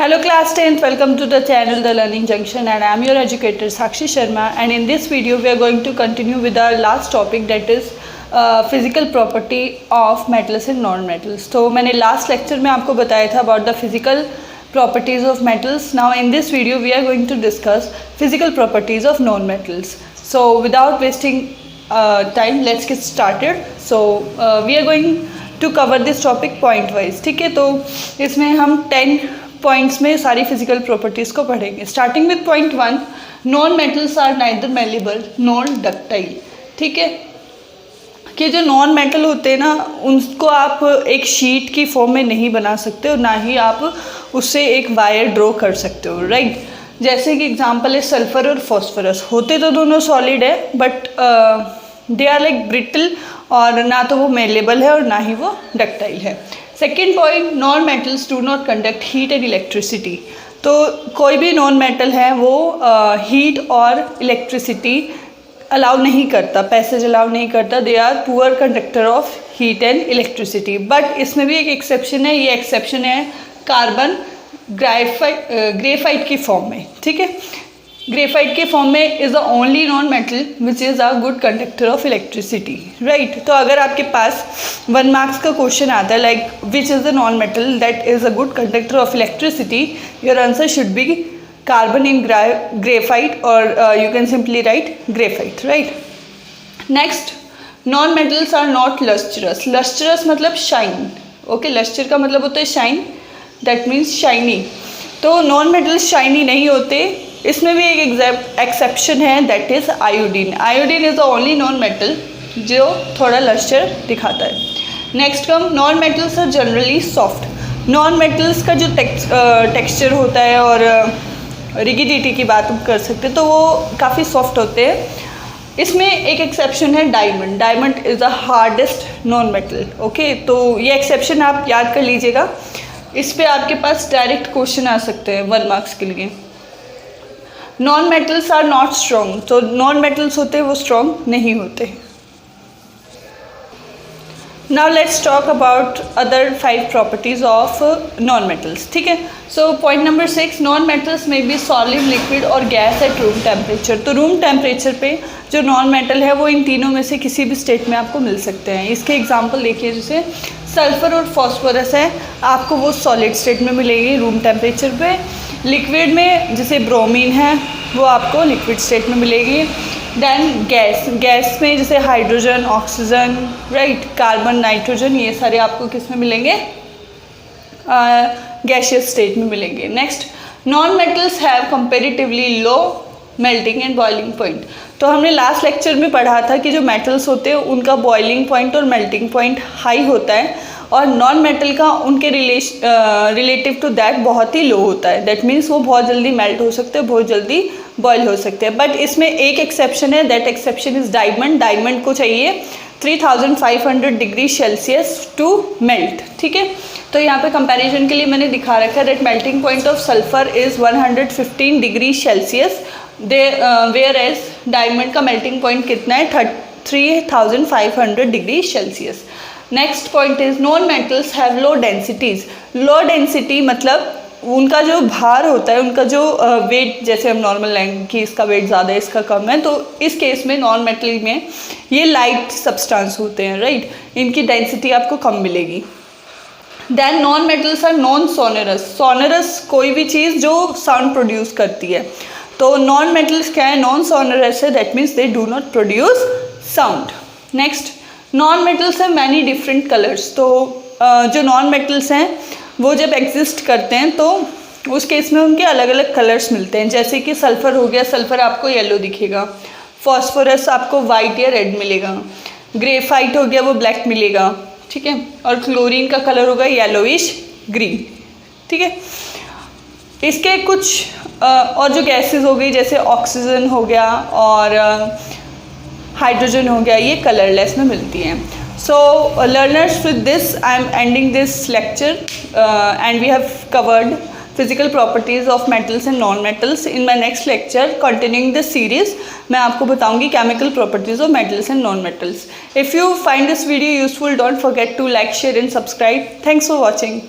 Hello class 10th, welcome to the channel The Learning Junction, and I am your educator Sakshi Sharma, and in this video we are going to continue with our last topic, that is physical property of metals and non-metals. तो मैंने last lecture में आपको बताया था about the physical properties of metals. Now in this video we are going to discuss physical properties of non-metals. So without wasting time, let's get started. So we are going to cover this topic point wise. ठीक है, तो इसमें हम 10 points में सारी physical properties को पढ़ेंगे. Starting with point 1, non metals are neither malleable nor ductile. ठीक है, कि जो नॉन मेटल होते हैं ना, उनको आप एक शीट की फॉर्म में नहीं बना सकते और ना ही आप उससे एक वायर ड्रॉ कर सकते हो, राइट. जैसे कि एग्जांपल है सल्फर और फॉस्फोरस. होते तो दोनों सॉलिड है but they are like brittle, और ना तो वो मेलेबल है और ना ही वो डक्टाइल है. Second point, non metals do not conduct heat and electricity. तो कोई भी नॉन मेटल है वो हीट और इलेक्ट्रिसिटी अलाउ नहीं करता, पैसेज अलाउ नहीं करता. They are poor conductor of heat and electricity. But इसमें भी एक एक्सेप्शन है. ये एक्सेप्शन है कार्बन ग्रेफाइट की फॉर्म में. ठीक है, ग्रेफाइट के फॉर्म में is the only non metal which is a good conductor of electricity, right. तो अगर आपके पास 1 मार्क्स का क्वेश्चन आता है like which is the non metal that is a good conductor of electricity, your answer should be carbon in graphite, और you can simply write graphite, right. Next, non metals are not lustrous. Lustrous मतलब shine. Okay, lustre का मतलब होता है shine, that means shiny. तो non metals shiny नहीं होते. इसमें भी एक एक्सेप्शन है, that is iodine. Iodine is the only non metal जो थोड़ा लस्टर दिखाता है. Next come, non metals are generally soft. Non metals का जो टेक्सचर होता है और रिगिडिटी की बात हम कर सकते हैं तो वो काफ़ी सॉफ्ट होते हैं. इसमें एक एक्सेप्शन है diamond. Diamond is the hardest non metal. Okay, तो ये एक्सेप्शन आप याद कर लीजिएगा. इस पर आपके पास डायरेक्ट क्वेश्चन आ सकते हैं 1 मार्क्स के लिए. Non metals are not strong. तो नॉन मेटल्स होते हैं वो स्ट्रॉन्ग नहीं होते. Now let's talk about other 5 properties of non metals. ठीक है, so point number 6, non metals में बी सॉलिड, लिक्विड और गैस एट रूम टेम्परेचर. तो रूम टेम्परेचर पे जो नॉन मेटल है वो इन तीनों में से किसी भी स्टेट में आपको मिल सकते हैं. इसके एग्जांपल देखिए, जैसे सल्फर और फॉस्फोरस है, आपको वो सॉलिड स्टेट में मिलेगी रूम टेम्परेचर पे. लिक्विड में जैसे ब्रोमीन है वो आपको लिक्विड स्टेट में मिलेगी. देन गैस में जैसे hydrogen, oxygen, right, carbon, nitrogen, ये सारे आपको किस में मिलेंगे, गैसियस स्टेट में मिलेंगे. Next, non metals have comparatively low melting and boiling point. तो हमने लास्ट लेक्चर में पढ़ा था कि जो मेटल्स होते हैं उनका बॉइलिंग पॉइंट और मेल्टिंग पॉइंट हाई होता है, और नॉन मेटल का उनके रिलेटिव टू दैट बहुत ही लो होता है. दैट मीन्स वो बहुत जल्दी मेल्ट हो सकते हैं, बहुत जल्दी बॉयल हो सकते हैं. बट इसमें एक एक्सेप्शन है, that exception is diamond. Diamond को चाहिए 3500 डिग्री सेल्सियस टू मेल्ट. ठीक है, तो यहाँ पे कंपैरिजन के लिए मैंने दिखा रखा है that melting point of sulphur is 115 degree Celsius. Where as diamond का मेल्टिंग पॉइंट कितना है, 3500 degree Celsius. Next point is non metals have low densities. Low density मतलब उनका जो भार होता है, उनका जो वेट, जैसे हम नॉर्मल लेंगे कि इसका वेट ज़्यादा है इसका कम है, तो इस केस में नॉन मेटल में ये लाइट सब्सटेंस होते हैं, राइट. इनकी डेंसिटी आपको कम मिलेगी. Then non metals are non sonorous. Sonorous कोई भी चीज़ जो साउंड प्रोड्यूस करती है. तो नॉन मेटल्स क्या है, नॉन सोनरस है, that means they do not produce sound. Next, non metals हैं मैनी डिफरेंट कलर्स. तो जो नॉन मेटल्स हैं वो जब एग्जिस्ट करते हैं तो उस केस में उनके अलग अलग कलर्स मिलते हैं. जैसे कि सल्फ़र हो गया, सल्फ़र आपको येलो दिखेगा. फॉस्फोरस आपको वाइट या रेड मिलेगा. ग्रेफाइट हो गया, वो ब्लैक मिलेगा. ठीक है, और क्लोरीन का कलर होगा येलोइश ग्रीन. ठीक है, इसके कुछ और जो गैसेस हो गई जैसे ऑक्सीजन हो गया और हाइड्रोजन हो गया, ये कलरलेस में मिलती हैं. So learners, with this I am ending this lecture and we have covered physical properties of metals and non-metals. In my next lecture, continuing this series, मैं आपको बताऊंगी chemical properties of metals and non-metals. If you find this video useful, don't forget to like, share and subscribe. Thanks for watching.